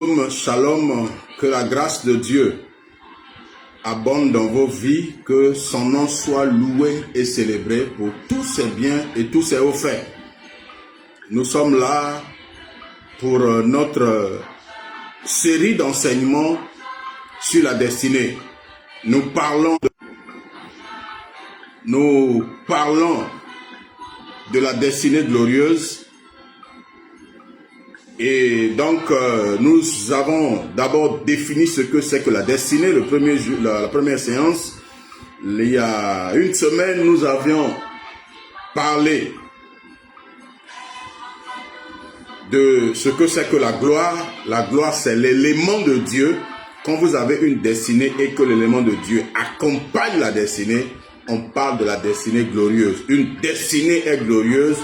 Shalom, que la grâce de Dieu abonde dans vos vies, que son nom soit loué et célébré pour tous ses biens et tous ses hauts faits. Nous sommes là pour notre série d'enseignements sur la destinée. Nous parlons de la destinée glorieuse. Et donc, nous avons d'abord défini ce que c'est que la destinée. Le premier jour, la première séance, il y a une semaine, nous avions parlé de ce que c'est que la gloire. La gloire, c'est l'élément de Dieu. Quand vous avez une destinée et que l'élément de Dieu accompagne la destinée, on parle de la destinée glorieuse. Une destinée est glorieuse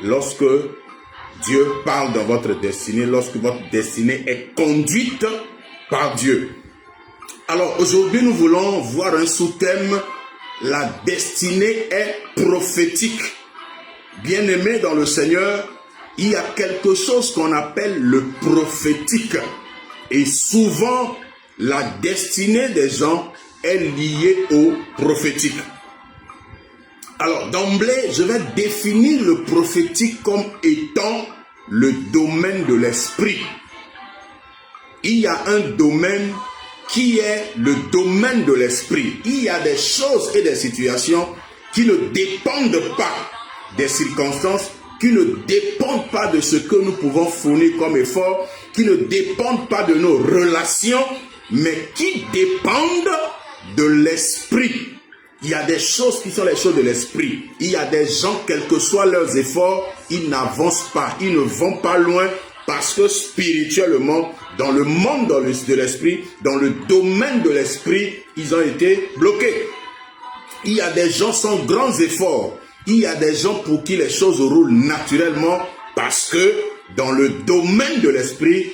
lorsque Dieu parle dans votre destinée, lorsque votre destinée est conduite par Dieu. Alors aujourd'hui, nous voulons voir un sous-thème, la destinée est prophétique. Bien-aimés dans le Seigneur, il y a quelque chose qu'on appelle le prophétique. Et souvent, la destinée des gens est liée au prophétique. Alors, d'emblée, je vais définir le prophétique comme étant le domaine de l'esprit. Il y a un domaine qui est le domaine de l'esprit. Il y a des choses et des situations qui ne dépendent pas des circonstances, qui ne dépendent pas de ce que nous pouvons fournir comme effort, qui ne dépendent pas de nos relations, mais qui dépendent de l'esprit. Il y a des choses qui sont les choses de l'esprit. Il y a des gens, quels que soient leurs efforts, ils n'avancent pas, ils ne vont pas loin parce que spirituellement, dans le monde de l'esprit, dans le domaine de l'esprit, ils ont été bloqués. Il y a des gens sans grands efforts. Il y a des gens pour qui les choses roulent naturellement parce que dans le domaine de l'esprit,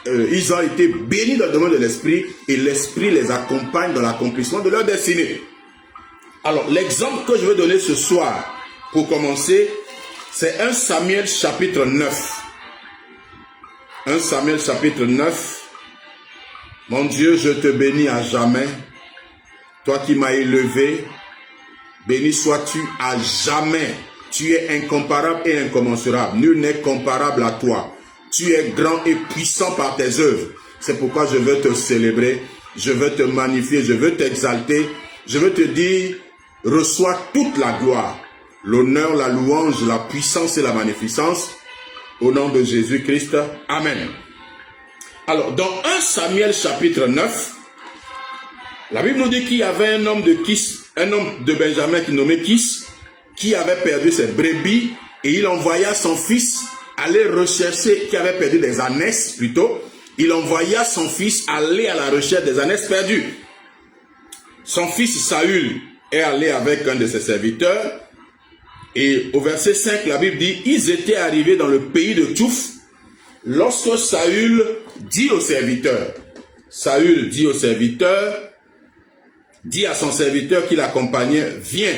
ils ont été bénis dans le domaine de l'esprit et l'esprit les accompagne dans l'accomplissement de leur destinée. Alors, l'exemple que je vais donner ce soir, pour commencer, c'est 1 Samuel chapitre 9. 1 Samuel chapitre 9. Mon Dieu, je te bénis à jamais. Toi qui m'as élevé, béni sois-tu à jamais. Tu es incomparable et incommensurable. Nul n'est comparable à toi. Tu es grand et puissant par tes œuvres. C'est pourquoi je veux te célébrer, je veux te magnifier, je veux t'exalter. Je veux te dire, reçois toute la gloire, l'honneur, la louange, la puissance et la magnificence. Au nom de Jésus-Christ. Amen. Alors, dans 1 Samuel chapitre 9, la Bible nous dit qu'il y avait un homme de Benjamin qui nommé Kis, qui avait perdu ses brebis et il envoya son fils aller rechercher, qui avait perdu des ânesses plutôt, il envoya son fils aller à la recherche des ânesses perdues. Son fils Saül est allé avec un de ses serviteurs et au verset 5, la Bible dit, ils étaient arrivés dans le pays de Touf lorsque Saül dit au serviteur, dit à son serviteur qui l'accompagnait, viens,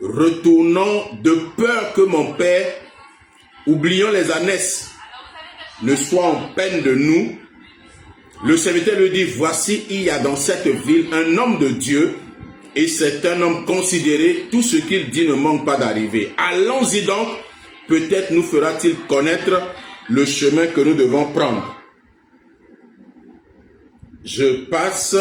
retournons de peur que mon père, oublions les ânesses, ne soit en peine de nous. Le serviteur lui dit, voici, il y a dans cette ville un homme de Dieu, et c'est un homme considéré, tout ce qu'il dit ne manque pas d'arriver. Allons-y donc, peut-être nous fera-t-il connaître le chemin que nous devons prendre. Je passe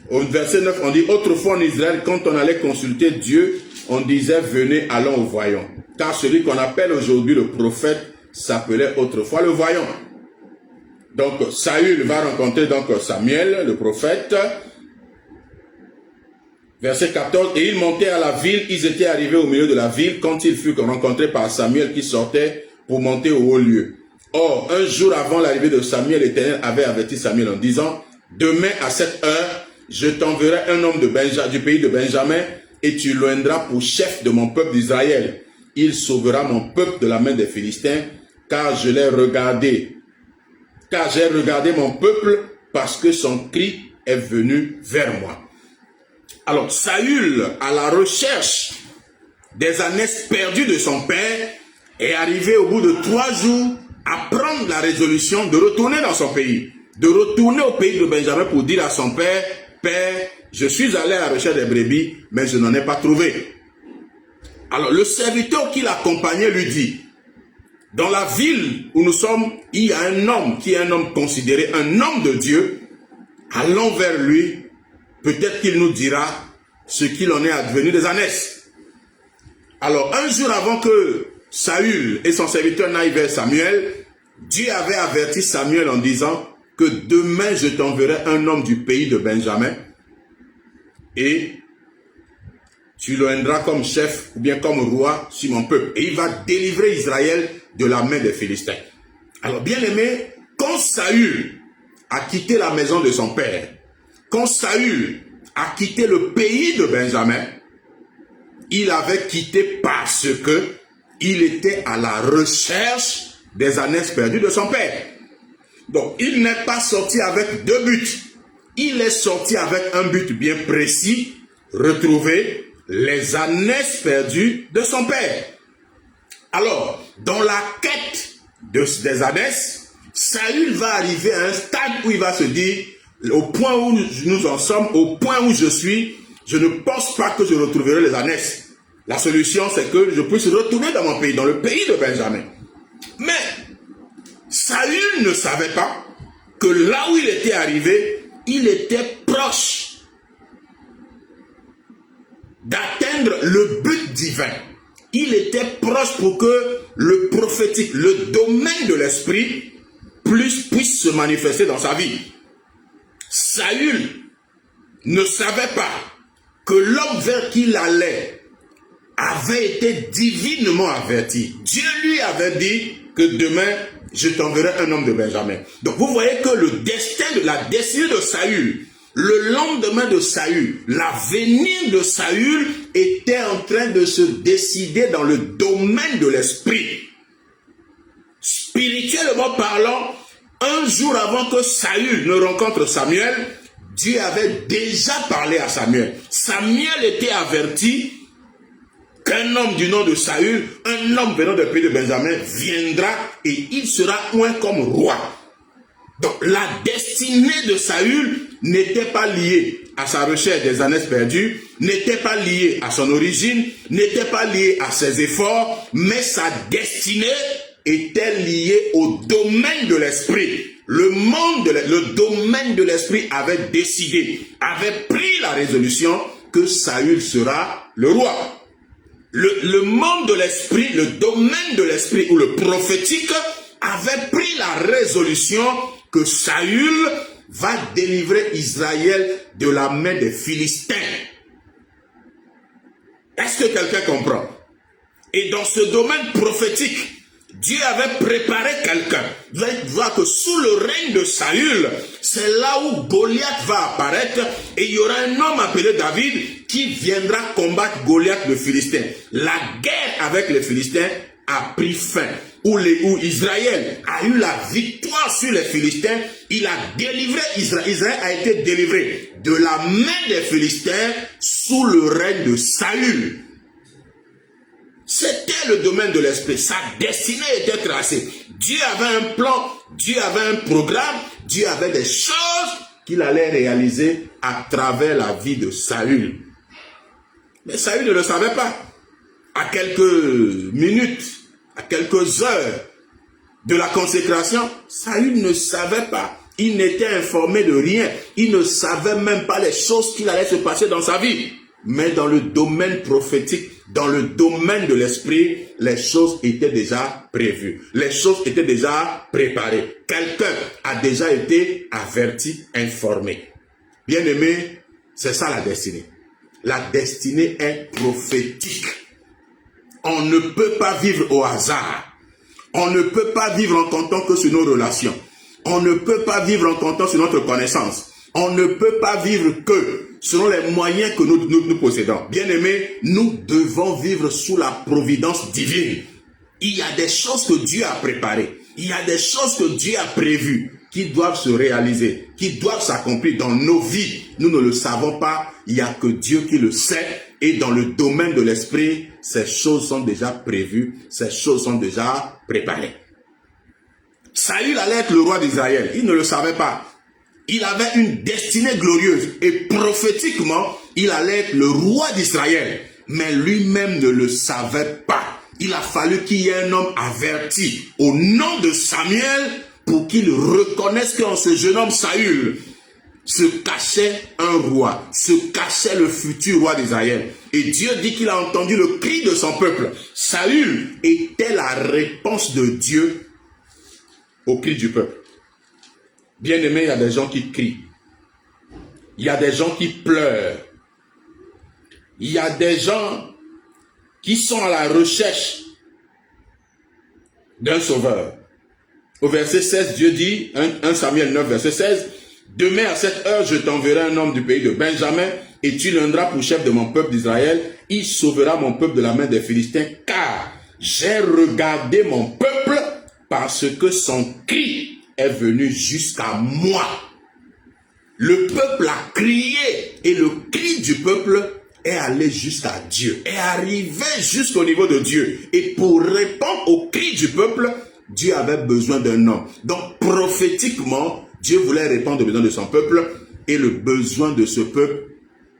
au verset 9, on dit, autrefois en Israël, quand on allait consulter Dieu, on disait, venez, allons au voyant. Car celui qu'on appelle aujourd'hui le prophète s'appelait autrefois le voyant. Donc Saül va rencontrer donc Samuel, le prophète. Verset 14, et ils montaient à la ville, ils étaient arrivés au milieu de la ville quand ils furent rencontrés par Samuel qui sortait pour monter au haut lieu. Or, un jour avant l'arrivée de Samuel, l'Éternel avait averti Samuel en disant, demain à cette heure, je t'enverrai un homme du pays de Benjamin et tu l'oindras pour chef de mon peuple d'Israël. Il sauvera mon peuple de la main des Philistins, car j'ai regardé mon peuple, parce que son cri est venu vers moi. Alors, Saül, à la recherche des ânesses perdues de son père, est arrivé au bout de 3 jours à prendre la résolution de retourner dans son pays, de retourner au pays de Benjamin pour dire à son père, « Père, je suis allé à la recherche des brebis, mais je n'en ai pas trouvé. » Alors le serviteur qui l'accompagnait lui dit, « Dans la ville où nous sommes, il y a un homme qui est un homme considéré, un homme de Dieu. Allons vers lui, peut-être qu'il nous dira ce qu'il en est advenu des ânesses. » Alors un jour avant que Saül et son serviteur n'aillent vers Samuel, Dieu avait averti Samuel en disant que demain je t'enverrai un homme du pays de Benjamin et tu le rendras comme chef ou bien comme roi sur mon peuple. Et il va délivrer Israël de la main des Philistins. Alors bien aimé, quand Saül a quitté la maison de son père, quand Saül a quitté le pays de Benjamin, il avait quitté parce que il était à la recherche des ânesses perdues de son père. Donc, il n'est pas sorti avec deux buts. Il est sorti avec un but bien précis, retrouver les ânesses perdues de son père. Alors, dans la quête des ânesses, Saül va arriver à un stade où il va se dire, au point où nous en sommes, au point où je suis, je ne pense pas que je retrouverai les ânesses. La solution, c'est que je puisse retourner dans mon pays, dans le pays de Benjamin. Mais Saül ne savait pas que là où il était arrivé, il était proche d'atteindre le but divin. Il était proche pour que le prophétique, le domaine de l'esprit, puisse se manifester dans sa vie. Saül ne savait pas que l'homme vers qui il allait avait été divinement averti. Dieu lui avait dit que demain, je t'enverrai un homme de Benjamin. Donc vous voyez que la destinée de Saül, le lendemain de Saül, l'avenir de Saül était en train de se décider dans le domaine de l'esprit. Spirituellement parlant, un jour avant que Saül ne rencontre Samuel, Dieu avait déjà parlé à Samuel. Samuel était averti qu'un homme du nom de Saül, un homme venant du pays de Benjamin, viendra et il sera oint comme roi. Donc la destinée de Saül n'était pas liée à sa recherche des ânesses perdues, n'était pas liée à son origine, n'était pas liée à ses efforts, mais sa destinée était liée au domaine de l'esprit. Le domaine de l'esprit avait décidé, avait pris la résolution que Saül sera le roi. Le monde de l'esprit, le domaine de l'esprit ou le prophétique avait pris la résolution que Saül va délivrer Israël de la main des Philistins. Est-ce que quelqu'un comprend? Et dans ce domaine prophétique, Dieu avait préparé quelqu'un. Vous allez voir que sous le règne de Saül, c'est là où Goliath va apparaître et il y aura un homme appelé David qui viendra combattre Goliath le Philistin. La guerre avec les Philistins a pris fin. Où Israël a eu la victoire sur les Philistins, il a délivré Israël. Israël a été délivré de la main des Philistins sous le règne de Saül. C'était le domaine de l'esprit. Sa destinée était tracée. Dieu avait un plan, Dieu avait un programme, Dieu avait des choses qu'il allait réaliser à travers la vie de Saül. Mais Saül ne le savait pas. À quelques minutes, à quelques heures de la consécration, Saül ne savait pas. Il n'était informé de rien. Il ne savait même pas les choses qui allaient se passer dans sa vie. Mais dans le domaine prophétique, dans le domaine de l'esprit, les choses étaient déjà prévues. Les choses étaient déjà préparées. Quelqu'un a déjà été averti, informé. Bien-aimé, c'est ça la destinée. La destinée est prophétique. On ne peut pas vivre au hasard. On ne peut pas vivre en comptant que sur nos relations. On ne peut pas vivre en comptant sur notre connaissance. On ne peut pas vivre que selon les moyens que nous possédons. Bien-aimés, nous devons vivre sous la providence divine. Il y a des choses que Dieu a préparées. Il y a des choses que Dieu a prévues qui doivent se réaliser, qui doivent s'accomplir dans nos vies. Nous ne le savons pas. Il n'y a que Dieu qui le sait. Et dans le domaine de l'esprit, ces choses sont déjà prévues. Ces choses sont déjà préparées. Saül allait être le roi d'Israël. Il ne le savait pas. Il avait une destinée glorieuse et prophétiquement, il allait être le roi d'Israël. Mais lui-même ne le savait pas. Il a fallu qu'il y ait un homme averti au nom de Samuel pour qu'il reconnaisse qu'en ce jeune homme Saül se cachait un roi, se cachait le futur roi d'Israël. Et Dieu dit qu'il a entendu le cri de son peuple. Saül était la réponse de Dieu au cri du peuple. Bien aimé, il y a des gens qui crient. Il y a des gens qui pleurent. Il y a des gens qui sont à la recherche d'un sauveur. Au verset 16, Dieu dit, 1 Samuel 9, verset 16, « Demain à cette heure, je t'enverrai un homme du pays de Benjamin, et tu l'endras pour chef de mon peuple d'Israël. Il sauvera mon peuple de la main des Philistins, car j'ai regardé mon peuple parce que son cri est venu jusqu'à moi. » Le peuple a crié, et le cri du peuple est allé jusqu'à Dieu, est arrivé jusqu'au niveau de Dieu. Et pour répondre au cri du peuple, Dieu avait besoin d'un homme. Donc prophétiquement, Dieu voulait répondre aux besoins de son peuple, et le besoin de ce peuple,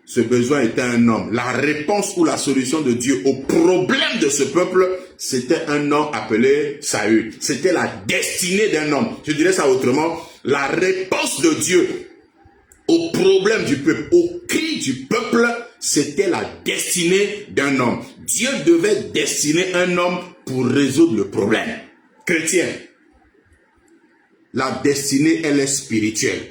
ce besoin était un homme. La réponse ou la solution de Dieu au problème de ce peuple, c'était un homme appelé Saül. C'était la destinée d'un homme. Je dirais ça autrement, la réponse de Dieu au problème du peuple, au cri du peuple, c'était la destinée d'un homme. Dieu devait destiner un homme pour résoudre le problème. Chrétien, la destinée, elle est spirituelle.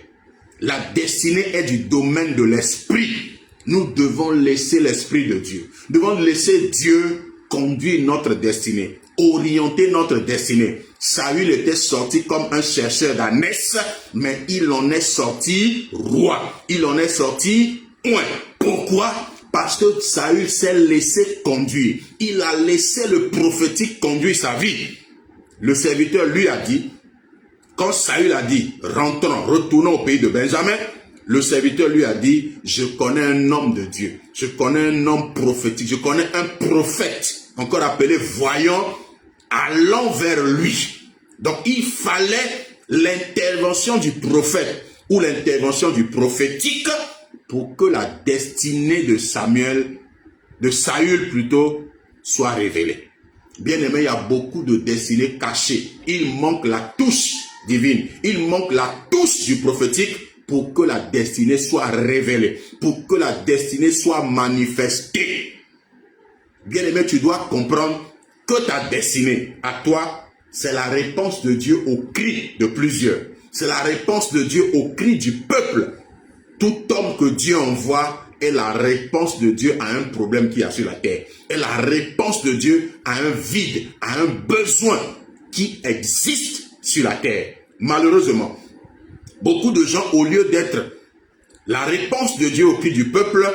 La destinée est du domaine de l'esprit. Nous devons laisser l'esprit de Dieu. Nous devons laisser Dieu conduire notre destinée, orienter notre destinée. Saül était sorti comme un chercheur d'ânesse, mais il en est sorti roi. Il en est sorti point. Pourquoi? Parce que Saül s'est laissé conduire. Il a laissé le prophétique conduire sa vie. Le serviteur lui a dit, quand Saül a dit, rentrons, retournons au pays de Benjamin, le serviteur lui a dit, je connais un homme de Dieu, je connais un homme prophétique, je connais un prophète, encore appelé voyant, allons vers lui. Donc il fallait l'intervention du prophète ou l'intervention du prophétique pour que la destinée de Saül plutôt, soit révélée. Bien aimé, il y a beaucoup de destinées cachées. Il manque la touche divine. Il manque la touche du prophétique pour que la destinée soit révélée, pour que la destinée soit manifestée. Bien aimé, tu dois comprendre que ta destinée, à toi, c'est la réponse de Dieu au cri de plusieurs. C'est la réponse de Dieu au cri du peuple. Tout homme que Dieu envoie est la réponse de Dieu à un problème qu'il y a sur la terre. Est la réponse de Dieu à un vide, à un besoin qui existe sur la terre. Malheureusement, beaucoup de gens, au lieu d'être la réponse de Dieu au cri du peuple,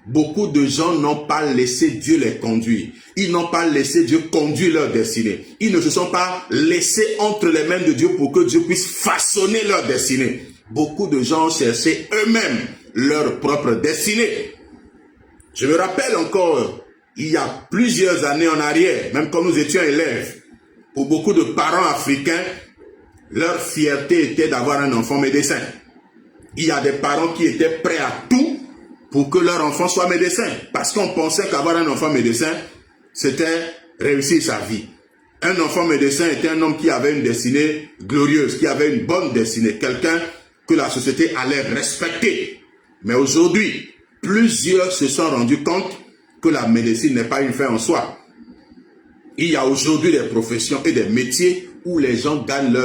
beaucoup de gens n'ont pas laissé Dieu les conduire. Ils n'ont pas laissé Dieu conduire leur destinée. Ils ne se sont pas laissés entre les mains de Dieu pour que Dieu puisse façonner leur destinée. Beaucoup de gens ont cherché eux-mêmes leur propre destinée. Je me rappelle encore, il y a plusieurs années en arrière, même quand nous étions élèves, pour beaucoup de parents africains, leur fierté était d'avoir un enfant médecin. Il y a des parents qui étaient prêts à tout pour que leur enfant soit médecin. Parce qu'on pensait qu'avoir un enfant médecin, c'était réussir sa vie. Un enfant médecin était un homme qui avait une destinée glorieuse, qui avait une bonne destinée, quelqu'un que la société allait respecter. Mais aujourd'hui, plusieurs se sont rendus compte que la médecine n'est pas une fin en soi. Il y a aujourd'hui des professions et des métiers où les gens gagnent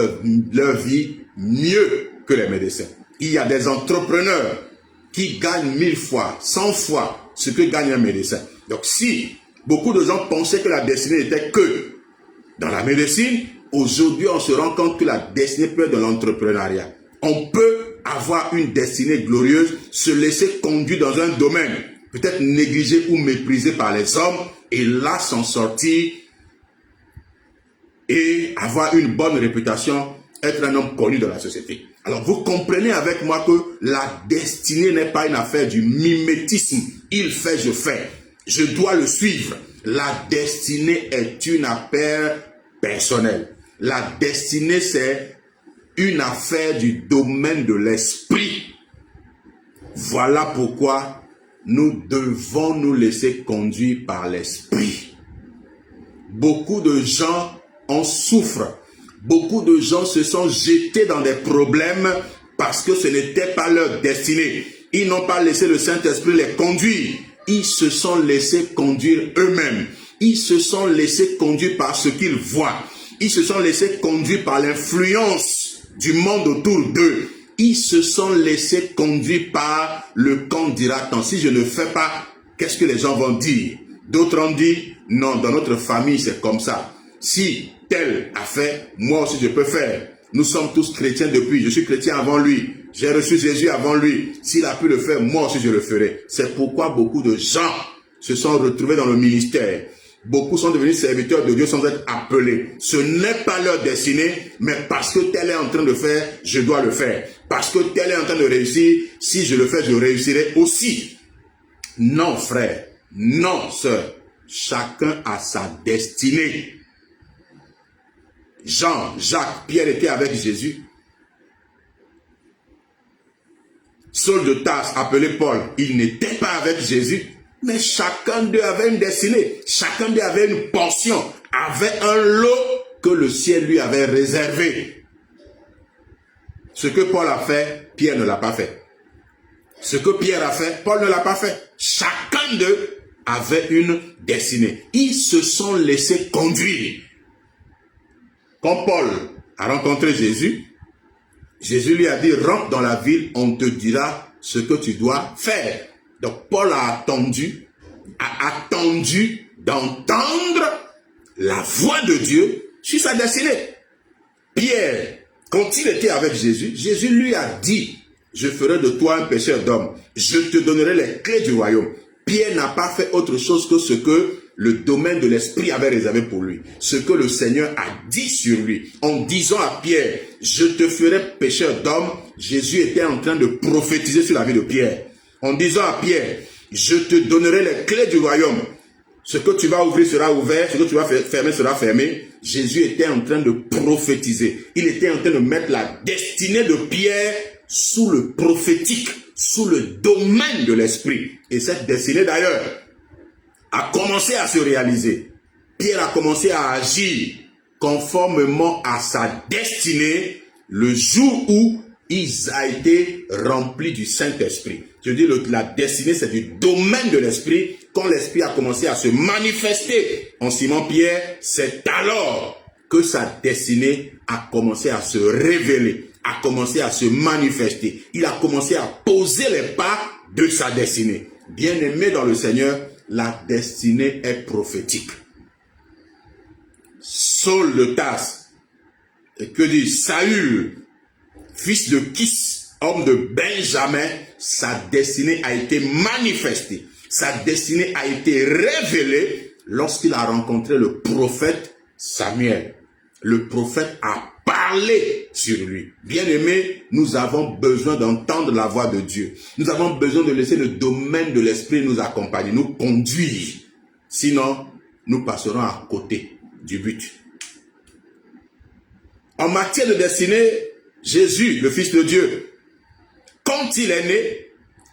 leur vie mieux que les médecins. Il y a des entrepreneurs qui gagnent 1000 fois, 100 fois ce que gagne un médecin. Donc si beaucoup de gens pensaient que la destinée n'était que dans la médecine, aujourd'hui on se rend compte que la destinée peut être dans l'entrepreneuriat. On peut avoir une destinée glorieuse, se laisser conduire dans un domaine, peut-être négligé ou méprisé par les hommes, et là s'en sortir et avoir une bonne réputation, être un homme connu dans la société. Alors vous comprenez avec moi que la destinée n'est pas une affaire du mimétisme. Il fait, je fais. Je dois le suivre. La destinée est une affaire personnelle. La destinée, c'est une affaire du domaine de l'esprit. Voilà pourquoi nous devons nous laisser conduire par l'esprit. Beaucoup de gens en souffrent. Beaucoup de gens se sont jetés dans des problèmes parce que ce n'était pas leur destinée. Ils n'ont pas laissé le Saint-Esprit les conduire. Ils se sont laissés conduire eux-mêmes. Ils se sont laissés conduire par ce qu'ils voient. Ils se sont laissés conduire par l'influence du monde autour d'eux. Ils se sont laissés conduire par le quand dira-t-on. Si je ne fais pas, qu'est-ce que les gens vont dire? D'autres ont dit, non, dans notre famille, c'est comme ça. Si tel a fait, moi aussi je peux faire. Nous sommes tous chrétiens depuis. Je suis chrétien avant lui. J'ai reçu Jésus avant lui. S'il a pu le faire, moi aussi je le ferai. C'est pourquoi beaucoup de gens se sont retrouvés dans le ministère. Beaucoup sont devenus serviteurs de Dieu sans être appelés. Ce n'est pas leur destinée, mais parce que tel est en train de faire, je dois le faire. Parce que tel est en train de réussir, si je le fais, je réussirai aussi. Non, frère. Non, sœur. Chacun a sa destinée. Jean, Jacques, Pierre étaient avec Jésus. Saul de Tarse, appelé Paul, il n'était pas avec Jésus. Mais chacun d'eux avait une destinée. Chacun d'eux avait une portion, avait un lot que le ciel lui avait réservé. Ce que Paul a fait, Pierre ne l'a pas fait. Ce que Pierre a fait, Paul ne l'a pas fait. Chacun d'eux avait une destinée. Ils se sont laissés conduire. Quand Paul a rencontré Jésus, Jésus lui a dit, rentre dans la ville, on te dira ce que tu dois faire. Donc Paul a attendu d'entendre la voix de Dieu sur sa destinée. Pierre, quand il était avec Jésus, Jésus lui a dit, je ferai de toi un pêcheur d'hommes, je te donnerai les clés du royaume. Pierre n'a pas fait autre chose que ce que le domaine de l'esprit avait réservé pour lui. Ce que le Seigneur a dit sur lui. En disant à Pierre, je te ferai pêcheur d'hommes, Jésus était en train de prophétiser sur la vie de Pierre. En disant à Pierre, je te donnerai les clés du royaume. Ce que tu vas ouvrir sera ouvert, ce que tu vas fermer sera fermé. Jésus était en train de prophétiser. Il était en train de mettre la destinée de Pierre sous le prophétique, sous le domaine de l'esprit. Et cette destinée d'ailleurs a commencé à se réaliser. Pierre a commencé à agir conformément à sa destinée le jour où il a été rempli du Saint-Esprit. Je dis la destinée, c'est du domaine de l'esprit. Quand l'esprit a commencé à se manifester en Simon-Pierre, c'est alors que sa destinée a commencé à se révéler, a commencé à se manifester. Il a commencé à poser les pas de sa destinée. Bien-aimé dans le Seigneur, la destinée est prophétique. Saul de Tarse, et que dit Saül, fils de Kis, homme de Benjamin, sa destinée a été manifestée. Sa destinée a été révélée lorsqu'il a rencontré le prophète Samuel. Le prophète a parlé sur lui. Bien-aimés, nous avons besoin d'entendre la voix de Dieu. Nous avons besoin de laisser le domaine de l'esprit nous accompagner, nous conduire. Sinon, nous passerons à côté du but. En matière de destinée, Jésus, le Fils de Dieu, quand il est né,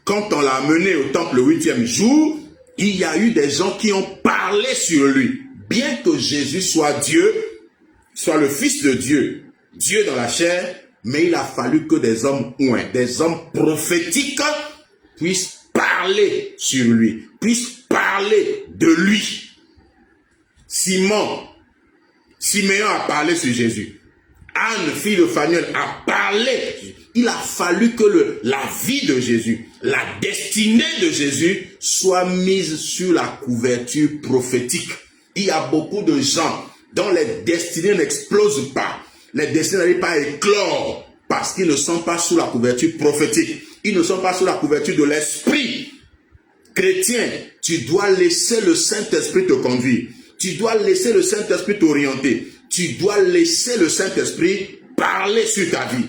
quand on l'a amené au temple le 8e jour, il y a eu des gens qui ont parlé sur lui. Bien que Jésus soit Dieu, soit le Fils de Dieu, Dieu dans la chair, mais il a fallu que des hommes oints, des hommes prophétiques puissent parler sur lui, puissent parler de lui. Siméon a parlé sur Jésus. Anne, fille de Phanuel, a parlé. Il a fallu que la vie de Jésus, la destinée de Jésus soit mise sur la couverture prophétique. Il y a beaucoup de gens dont les destinées n'explosent pas. Les destinées n'arrivent pas à éclore parce qu'ils ne sont pas sous la couverture prophétique. Ils ne sont pas sous la couverture de l'esprit. Chrétien, tu dois laisser le Saint-Esprit te conduire. Tu dois laisser le Saint-Esprit t'orienter. Tu dois laisser le Saint-Esprit parler sur ta vie.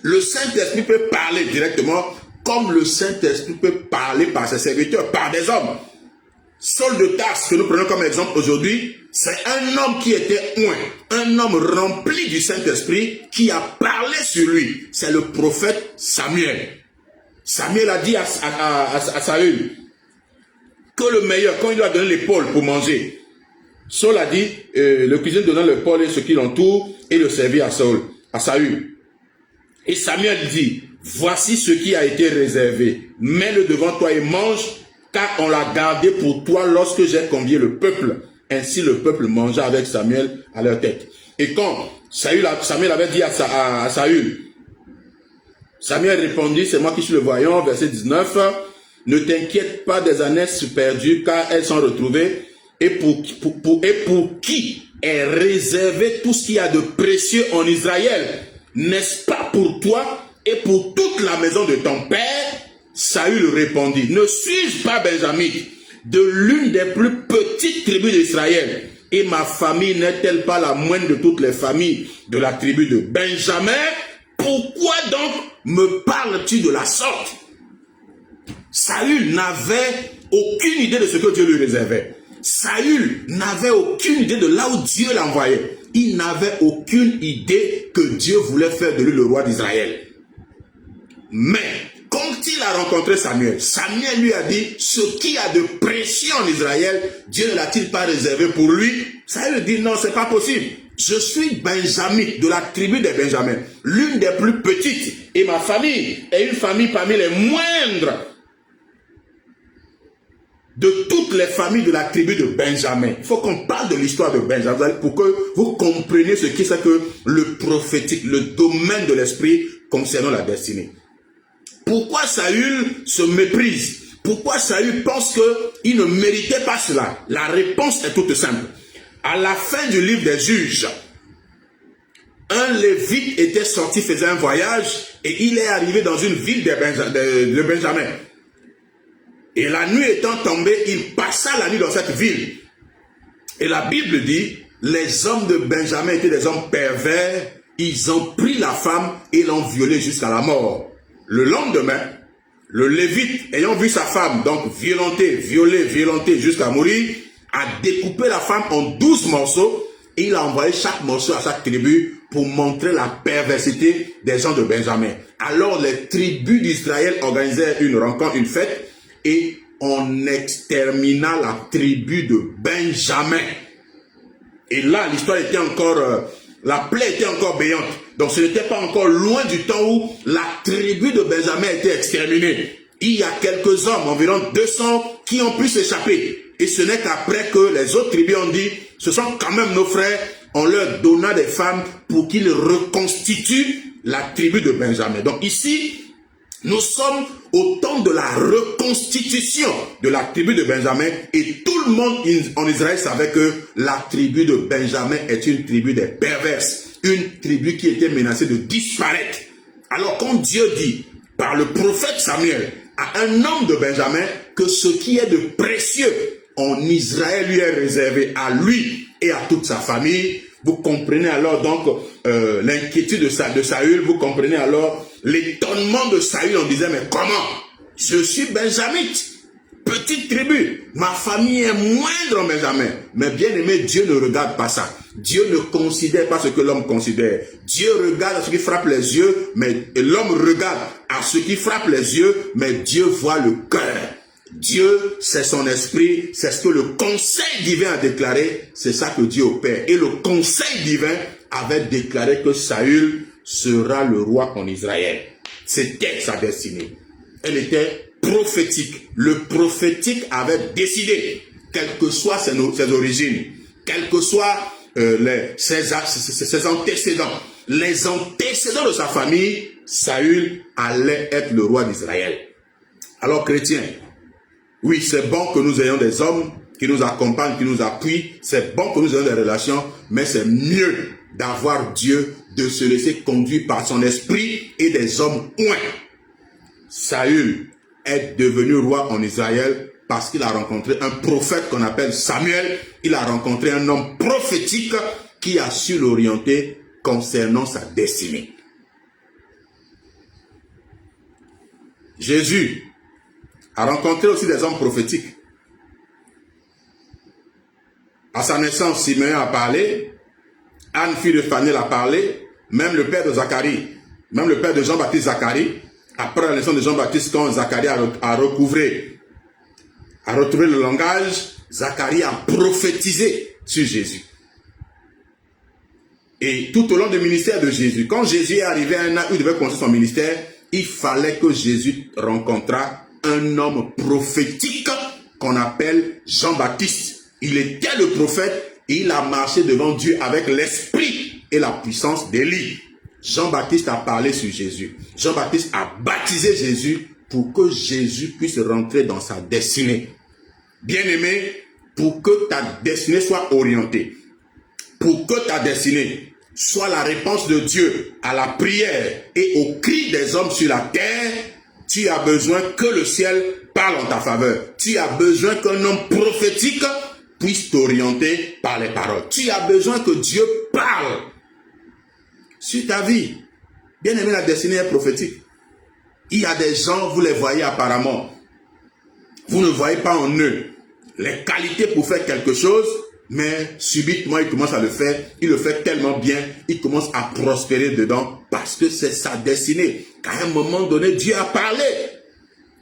Le Saint-Esprit peut parler directement comme le Saint-Esprit peut parler par ses serviteurs, par des hommes. Saul de Tarse, que nous prenons comme exemple aujourd'hui, c'est un homme qui était oint, un homme rempli du Saint-Esprit qui a parlé sur lui. C'est le prophète Samuel. Samuel a dit à Saül que le meilleur, quand il lui a donné l'épaule pour manger, Saul a dit, le cuisinier donnant l'épaule et ce qui l'entoure, et le servir à Saül. Et Samuel dit, voici ce qui a été réservé. Mets-le devant toi et mange, car on l'a gardé pour toi lorsque j'ai convié le peuple. Ainsi le peuple mangea avec Samuel à leur tête. Et quand Samuel avait dit à Saül, Samuel répondit, c'est moi qui suis le voyant, verset 19, ne t'inquiète pas des années perdues, car elles sont retrouvées, et pour qui est réservé tout ce qu'il y a de précieux en Israël, n'est-ce pas pour toi et pour toute la maison de ton père? Saül répondit, ne suis-je pas benjamite, de l'une des plus petites tribus d'Israël, et ma famille n'est-elle pas la moindre de toutes les familles de la tribu de Benjamin? Pourquoi donc me parles-tu de la sorte? Saül n'avait aucune idée de ce que Dieu lui réservait. Saül n'avait aucune idée de là où Dieu l'envoyait. Il n'avait aucune idée que Dieu voulait faire de lui le roi d'Israël. Mais quand il a rencontré Samuel, Samuel lui a dit, ce qui a de précieux en Israël, Dieu ne l'a-t-il pas réservé pour lui? Saül dit, non, c'est pas possible. Je suis benjamite, de la tribu des Benjamins, l'une des plus petites, et ma famille est une famille parmi les moindres de toutes les familles de la tribu de Benjamin. Il faut qu'on parle de l'histoire de Benjamin pour que vous compreniez ce qui c'est que le prophétique, le domaine de l'esprit concernant la destinée. Pourquoi Saül se méprise? Pourquoi Saül pense qu'il ne méritait pas cela? La réponse est toute simple. À la fin du livre des Juges, un Lévite était sorti, faisait un voyage, et il est arrivé dans une ville de Benjamin. Et la nuit étant tombée, il passa la nuit dans cette ville. Et la Bible dit, les hommes de Benjamin étaient des hommes pervers, ils ont pris la femme et l'ont violée jusqu'à la mort. Le lendemain, le Lévite, ayant vu sa femme, donc violentée jusqu'à mourir, a découpé la femme en 12 morceaux et il a envoyé chaque morceau à chaque tribu pour montrer la perversité des gens de Benjamin. Alors les tribus d'Israël organisèrent une rencontre, une fête, et on extermina la tribu de Benjamin. Et là, l'histoire était encore, la plaie était encore béante. Donc ce n'était pas encore loin du temps où la tribu de Benjamin était exterminée. Il y a quelques hommes, environ 200, qui ont pu s'échapper. Et ce n'est qu'après que les autres tribus ont dit, ce sont quand même nos frères, on leur donna des femmes pour qu'ils reconstituent la tribu de Benjamin. Donc ici, nous sommes au temps de la reconstitution de la tribu de Benjamin, et tout le monde en Israël savait que la tribu de Benjamin est une tribu des perverses, une tribu qui était menacée de disparaître. Alors quand Dieu dit par le prophète Samuel à un homme de Benjamin que ce qui est de précieux en Israël lui est réservé à lui et à toute sa famille, vous comprenez alors donc l'inquiétude de Saül, vous comprenez alors l'étonnement de Saül. On disait, mais comment? Je suis benjamite, petite tribu, ma famille est moindre en Benjamin. Mais bien aimé, Dieu ne regarde pas ça. Dieu ne considère pas ce que l'homme considère. Dieu regarde à ce qui frappe les yeux, mais l'homme regarde à ce qui frappe les yeux, mais Dieu voit le cœur. Dieu, c'est son esprit, c'est ce que le conseil divin a déclaré, c'est ça que Dieu opère. Et le conseil divin avait déclaré que Saül sera le roi en Israël. C'était sa destinée. Elle était prophétique. Le prophétique avait décidé, quelles que soient ses origines, quels que soient ses antécédents, les antécédents de sa famille, Saül allait être le roi d'Israël. Alors chrétiens, oui, c'est bon que nous ayons des hommes qui nous accompagnent, qui nous appuient. C'est bon que nous ayons des relations, mais c'est mieux d'avoir Dieu, de se laisser conduire par son esprit et des hommes oints. Saül est devenu roi en Israël parce qu'il a rencontré un prophète qu'on appelle Samuel. Il a rencontré un homme prophétique qui a su l'orienter concernant sa destinée. Jésus a rencontré aussi des hommes prophétiques. À sa naissance, Simeon a parlé, Anne, fille de Phanuel, a parlé, même le père de Zacharie, même le père de Jean-Baptiste Zacharie, après la naissance de Jean-Baptiste, quand Zacharie a retrouvé le langage, Zacharie a prophétisé sur Jésus. Et tout au long du ministère de Jésus, quand Jésus est arrivé à un âge où il devait commencer son ministère, il fallait que Jésus rencontrât un homme prophétique qu'on appelle Jean-Baptiste. Il était le prophète et il a marché devant Dieu avec l'esprit et la puissance d'Élie. Jean-Baptiste a parlé sur Jésus. Jean-Baptiste a baptisé Jésus pour que Jésus puisse rentrer dans sa destinée. Bien-aimé, pour que ta destinée soit orientée, pour que ta destinée soit la réponse de Dieu à la prière et au cri des hommes sur la terre, tu as besoin que le ciel parle en ta faveur. Tu as besoin qu'un homme prophétique puisse t'orienter par les paroles. Tu as besoin que Dieu parle sur ta vie. Bien aimé, la destinée est prophétique. Il y a des gens, vous les voyez apparemment. Vous ne voyez pas en eux les qualités pour faire quelque chose, mais subitement, il commence à le faire. Il le fait tellement bien, il commence à prospérer dedans parce que c'est sa destinée. À un moment donné, Dieu a parlé.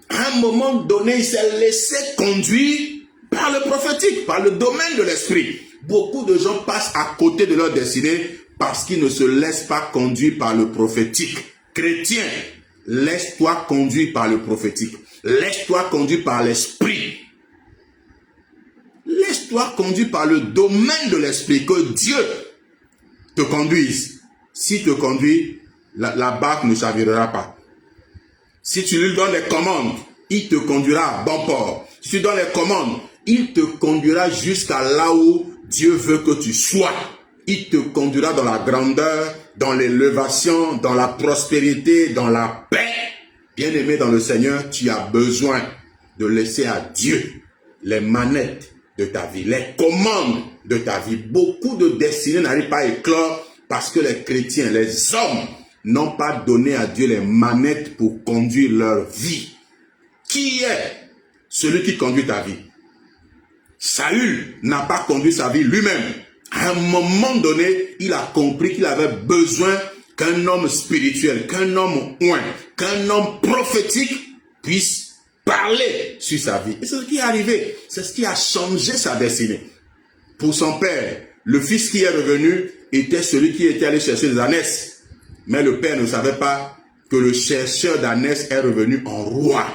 À un moment donné, il s'est laissé conduire par le prophétique, par le domaine de l'esprit. Beaucoup de gens passent à côté de leur destinée parce qu'ils ne se laissent pas conduire par le prophétique. Chrétien, laisse-toi conduire par le prophétique. Laisse-toi conduire par l'esprit. Laisse-toi conduire par le domaine de l'esprit, que Dieu te conduise. S'il te conduit, la barque ne chavirera pas. Si tu lui donnes les commandes, il te conduira à bon port. Si tu donnes les commandes, il te conduira jusqu'à là où Dieu veut que tu sois. Il te conduira dans la grandeur, dans l'élévation, dans la prospérité, dans la paix. Bien-aimé dans le Seigneur, tu as besoin de laisser à Dieu les manettes de ta vie, les commandes de ta vie. Beaucoup de destinées n'arrivent pas à éclore parce que les chrétiens, les hommes, n'ont pas donné à Dieu les manettes pour conduire leur vie. Qui est celui qui conduit ta vie? Saül n'a pas conduit sa vie lui-même. À un moment donné, il a compris qu'il avait besoin qu'un homme spirituel, qu'un homme oint, qu'un homme prophétique puisse parler sur sa vie. Et c'est ce qui est arrivé. C'est ce qui a changé sa destinée. Pour son père, le fils qui est revenu était celui qui était allé chercher les ânesses. Mais le père ne savait pas que le chercheur d'ânesses est revenu en roi,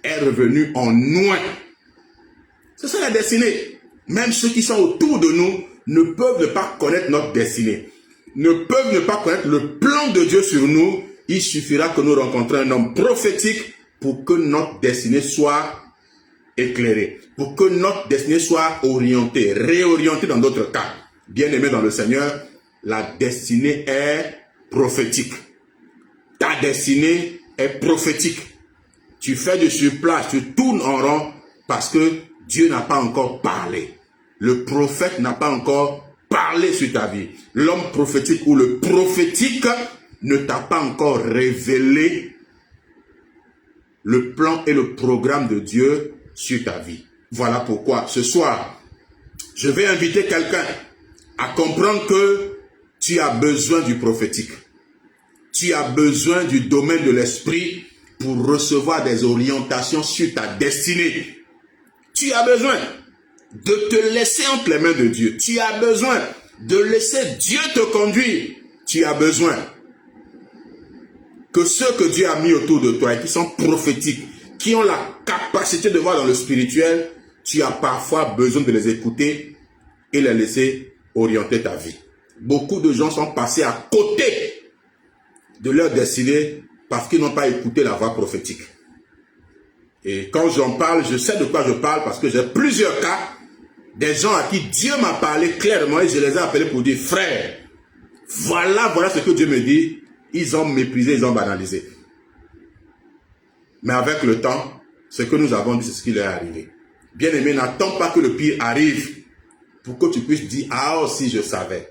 est revenu en oint. C'est ça la destinée. Même ceux qui sont autour de nous ne peuvent ne pas connaître notre destinée, ne peuvent ne pas connaître le plan de Dieu sur nous. Il suffira que nous rencontrions un homme prophétique pour que notre destinée soit éclairée, pour que notre destinée soit orientée, réorientée dans d'autres cas. Bien-aimé dans le Seigneur, la destinée est prophétique. Ta destinée est prophétique. Tu fais du surplace, tu tournes en rond parce que Dieu n'a pas encore parlé. Le prophète n'a pas encore parlé sur ta vie. L'homme prophétique ou le prophétique ne t'a pas encore révélé le plan et le programme de Dieu sur ta vie. Voilà pourquoi ce soir, je vais inviter quelqu'un à comprendre que tu as besoin du prophétique. Tu as besoin du domaine de l'esprit pour recevoir des orientations sur ta destinée. Tu as besoin de te laisser entre les mains de Dieu. Tu as besoin de laisser Dieu te conduire. Tu as besoin que ceux que Dieu a mis autour de toi et qui sont prophétiques, qui ont la capacité de voir dans le spirituel, tu as parfois besoin de les écouter et les laisser orienter ta vie. Beaucoup de gens sont passés à côté de leur destinée parce qu'ils n'ont pas écouté la voix prophétique. Et quand j'en parle, je sais de quoi je parle parce que j'ai plusieurs cas, des gens à qui Dieu m'a parlé clairement et je les ai appelés pour dire, frère, voilà ce que Dieu me dit. Ils ont méprisé, ils ont banalisé. Mais avec le temps, ce que nous avons dit, c'est ce qui leur est arrivé. Bien-aimé, n'attends pas que le pire arrive pour que tu puisses dire, ah oh, si je savais.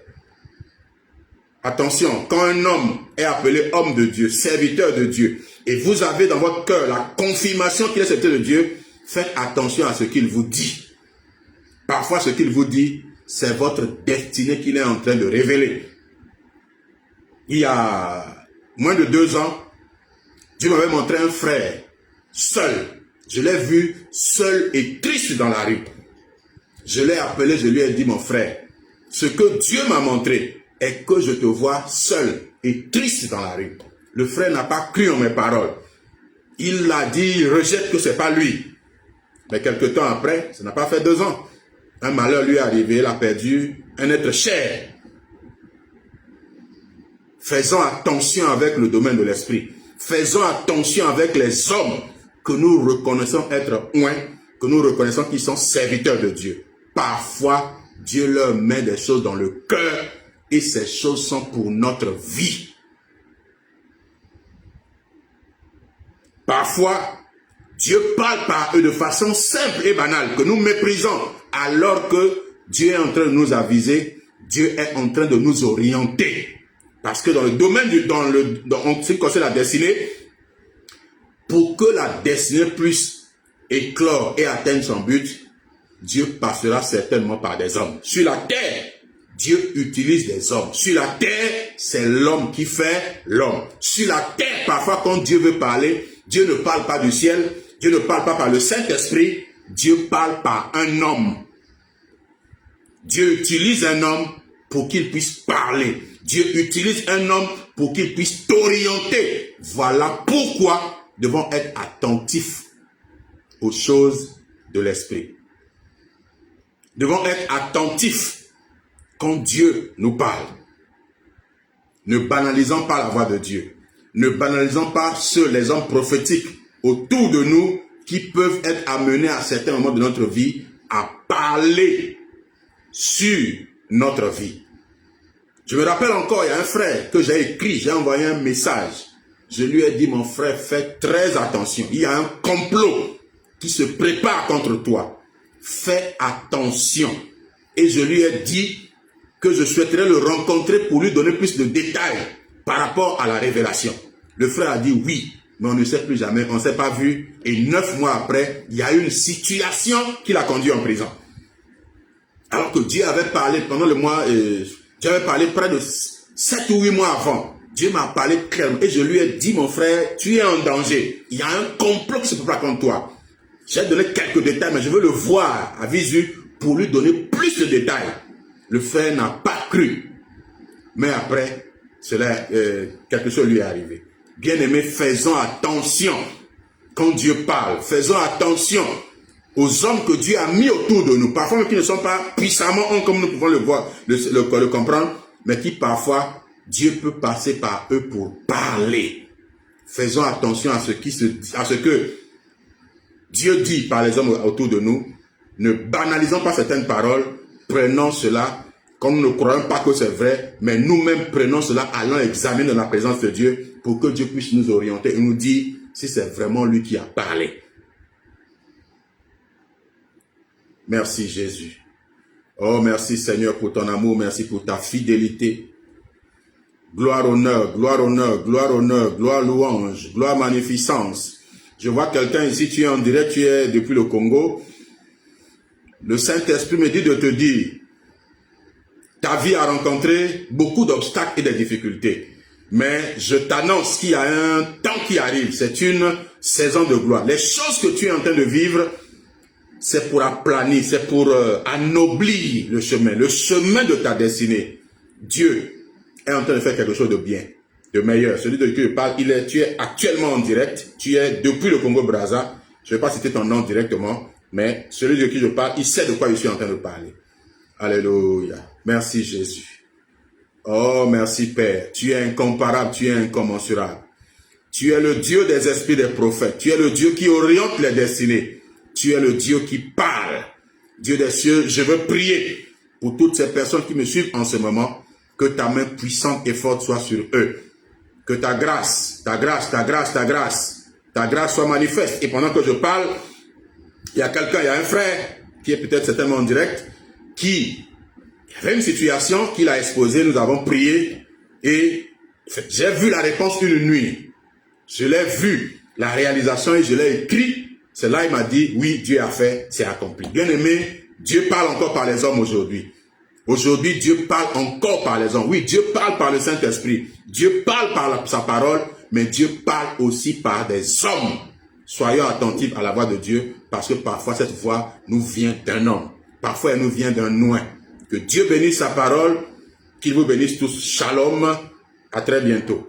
Attention, quand un homme est appelé homme de Dieu, serviteur de Dieu, et vous avez dans votre cœur la confirmation qu'il est serviteur de Dieu, faites attention à ce qu'il vous dit. Parfois, ce qu'il vous dit c'est votre destinée qu'il est en train de révéler. Il y a moins de 2 ans, Dieu m'avait montré un frère, seul. Je l'ai vu seul et triste dans la rue. Je l'ai appelé, je lui ai dit, mon frère, ce que Dieu m'a montré est que je te vois seul et triste dans la rue. Le frère n'a pas cru en mes paroles. Il a dit, il rejette que ce n'est pas lui. Mais quelque temps après, ça n'a pas fait 2 ans. Un malheur lui est arrivé, il a perdu un être cher. Faisons attention avec le domaine de l'esprit. Faisons attention avec les hommes que nous reconnaissons être oints, que nous reconnaissons qu'ils sont serviteurs de Dieu. Parfois, Dieu leur met des choses dans le cœur et ces choses sont pour notre vie. Parfois, Dieu parle par eux de façon simple et banale, que nous méprisons, alors que Dieu est en train de nous aviser, Dieu est en train de nous orienter. Parce que dans le domaine, en ce qui concerne la destinée, pour que la destinée puisse éclore et atteindre son but, Dieu passera certainement par des hommes. Sur la terre, Dieu utilise des hommes. Sur la terre, c'est l'homme qui fait l'homme. Sur la terre, parfois, quand Dieu veut parler, Dieu ne parle pas du ciel, Dieu ne parle pas par le Saint-Esprit, Dieu parle par un homme. Dieu utilise un homme pour qu'il puisse parler. Dieu utilise un homme pour qu'il puisse t'orienter. Voilà pourquoi nous devons être attentifs aux choses de l'esprit. Nous devons être attentifs quand Dieu nous parle. Ne banalisons pas la voix de Dieu. Ne banalisons pas les hommes prophétiques autour de nous qui peuvent être amenés à certains moments de notre vie à parler sur notre vie. Je me rappelle encore, il y a un frère que j'ai écrit, j'ai envoyé un message. Je lui ai dit, mon frère, fais très attention. Il y a un complot qui se prépare contre toi. Fais attention. Et je lui ai dit que je souhaiterais le rencontrer pour lui donner plus de détails par rapport à la révélation. Le frère a dit oui, mais on ne sait plus jamais, on ne s'est pas vu. Et 9 mois après, il y a eu une situation qui l'a conduit en prison. Alors que Dieu avait parlé pendant le mois, Dieu avait parlé près de 7 ou 8 mois avant. Dieu m'a parlé clairement et je lui ai dit, mon frère, tu es en danger. Il y a un complot qui se prépare contre toi. J'ai donné quelques détails, mais je veux le voir à visu pour lui donner plus de détails. Le frère n'a pas cru. Mais après, quelque chose lui est arrivé. Bien-aimés, faisons attention quand Dieu parle. Faisons attention aux hommes que Dieu a mis autour de nous. Parfois, qui ne sont pas puissamment hommes comme nous pouvons le voir, le comprendre, mais qui parfois, Dieu peut passer par eux pour parler. Faisons attention à ce que Dieu dit par les hommes autour de nous. Ne banalisons pas certaines paroles. Prenons cela comme nous ne croyons pas que c'est vrai, mais nous-mêmes prenons cela, allons examiner dans la présence de Dieu pour que Dieu puisse nous orienter et nous dire si c'est vraiment lui qui a parlé. Merci Jésus. Oh, merci Seigneur pour ton amour, merci pour ta fidélité. Gloire, honneur, gloire, honneur, gloire, honneur, gloire, louange, gloire, magnificence. Je vois quelqu'un ici, tu es en direct, tu es depuis le Congo. Le Saint-Esprit me dit de te dire, ta vie a rencontré beaucoup d'obstacles et de difficultés. Mais je t'annonce qu'il y a un temps qui arrive, c'est une saison de gloire. Les choses que tu es en train de vivre, c'est pour aplanir, c'est pour anoblir le chemin de ta destinée. Dieu est en train de faire quelque chose de bien, de meilleur. Celui de qui je parle, tu es actuellement en direct, tu es depuis le Congo-Brazza. Je ne vais pas citer ton nom directement, mais celui de qui je parle, il sait de quoi je suis en train de parler. Alléluia. Merci Jésus. Oh, merci Père. Tu es incomparable, tu es incommensurable. Tu es le Dieu des esprits des prophètes. Tu es le Dieu qui oriente les destinées. Tu es le Dieu qui parle. Dieu des cieux, je veux prier pour toutes ces personnes qui me suivent en ce moment, que ta main puissante et forte soit sur eux. Que ta grâce soit manifeste. Et pendant que je parle, il y a quelqu'un, il y a un frère, qui est peut-être certainement en direct, qui avait une situation qu'il a exposée, nous avons prié, et j'ai vu la réponse une nuit. Je l'ai vu, la réalisation, et je l'ai écrit. C'est là il m'a dit, oui, Dieu a fait, c'est accompli. Bien aimé, Dieu parle encore par les hommes aujourd'hui. Aujourd'hui, Dieu parle encore par les hommes. Oui, Dieu parle par le Saint-Esprit. Dieu parle par sa parole, mais Dieu parle aussi par des hommes. Soyons attentifs à la voix de Dieu, parce que parfois cette voix nous vient d'un homme. Parfois elle nous vient d'un loin. Que Dieu bénisse sa parole, qu'il vous bénisse tous. Shalom, à très bientôt.